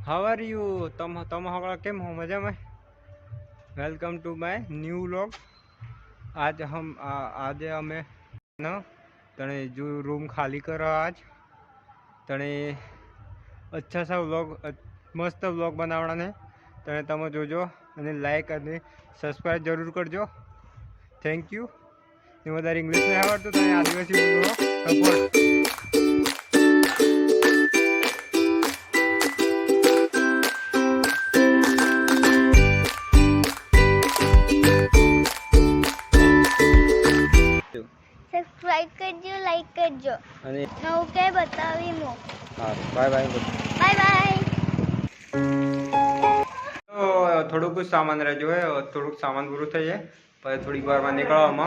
How are you तम हगड़ा केम हो मजा में। Welcome to my new vlog. आज हमें न तने जो रूम खाली करो आज तने अच्छा सा व्लॉग मस्त व्लॉग बनावना ने तने तमे जोजो अने लाइक अने सब्सक्राइब जरूर करजो। Thank you. વધારે इंग्लिश नहीं आवड़तुं तने आदिवासी बोलो सपोर्ट। सब्सक्राइब करजो, लाइक करजो અને નવું કે બતાવી મો। હા બાય બાય બાય બાય। તો થોડું कुछ सामान रह जो है थोड़ुं सामान पूરું થઈ જાય પછી થોડીક વારમાં નીકળવામાં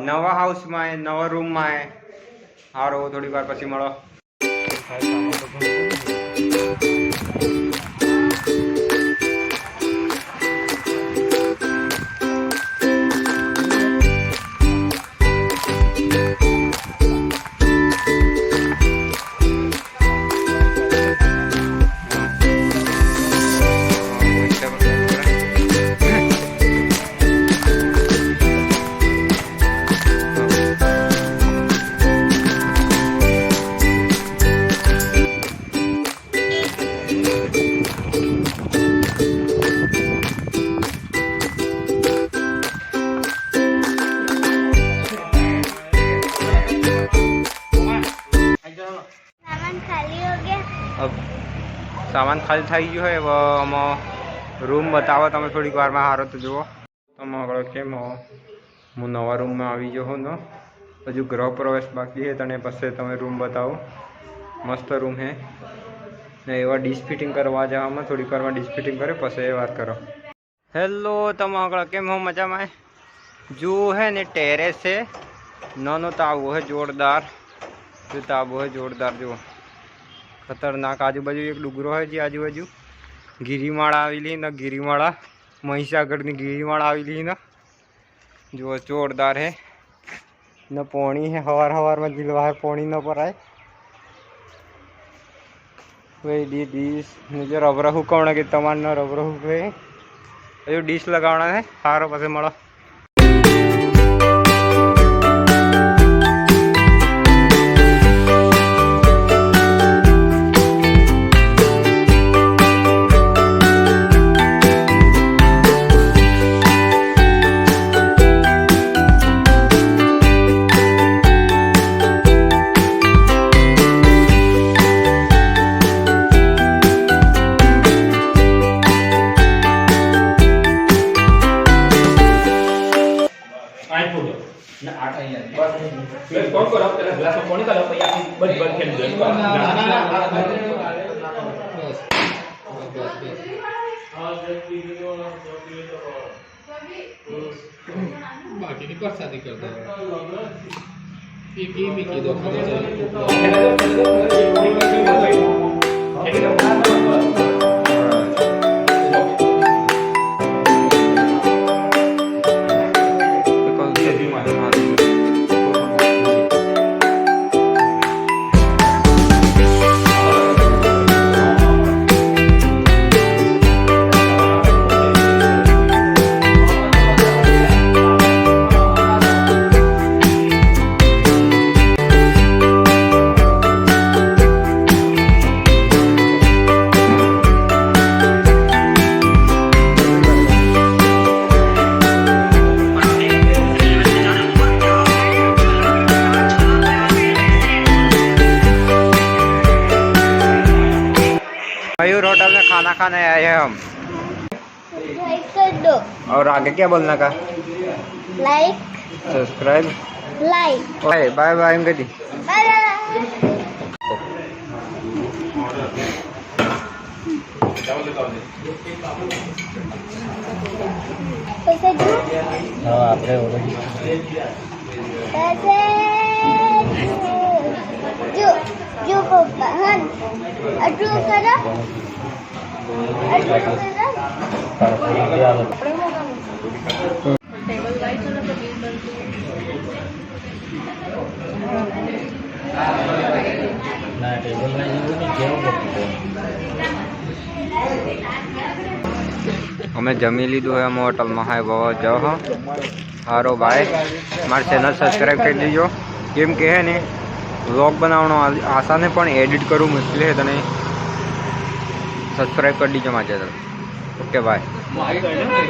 નવા હાઉસમાં નવા રૂમમાં હારો થોડીક વાર પછી મળો। सामान खाली थी गयो है। हम रूम बताओ तमे थोड़ी वार में हारो तो जुओ तमे आगे केम हो। हूँ नवा रूम में आई गयो हूँ न हजू गृह प्रवेश बाकी है तने पछे तमे रूम बताओ। मस्त रूम है ने एवा डिश फिटिंग करवा जावा में थोड़ी वार में डिश फिटिंग करे पछे बात करो। हेलो तमे आगे केम हो मजा में। जो है ने टेरेस है नानो ताबो है जोरदार जो ताबो है जोरदार जो खतरनाक आजूबाजू एक डूंगरो है जी आजूबाजू गिरीमाळा आवेली न गिरीमाळा महिसागर की गिरीमाळा आवेली न जो जोरदार है न पानी है हवार हवार में जिलवा है पानी न पराए वही डिश जो रबरा हुकवना के तमाम न रबरा हुके जो डिश लगावना है सारो पासे मळो। कौन को रख ग्लास में पानी का लो या बच बच खेल दे बाकी की प्रसादी कर दो ये में की दो मयूर होटल में खाना खाने आए हैं हम। लाइक कर दो और आगे क्या बोलना का like subscribe like bye bye bye uncle bye पैसा दो हां आपरे हो गई पैसे जो जो पप्पा हन अटू करा टेबल वाइट होना तो बिल बनती ना टेबल में जो नहीं क्या होगा અમે જમી લીધું હોય અમે હોટલમાં હાય બહુ જાઓ હારો બાય મારી ચેનલ સબસ્ક્રાઈબ કરી દેજો કેમ કે હે ને વ્લોગ બનાવવાનો આસાન પણ એડિટ કરવું મુશ્કેલ છે તને સબસ્ક્રાઈબ કરી દીજો મારી ચેનલ ઓકે બાય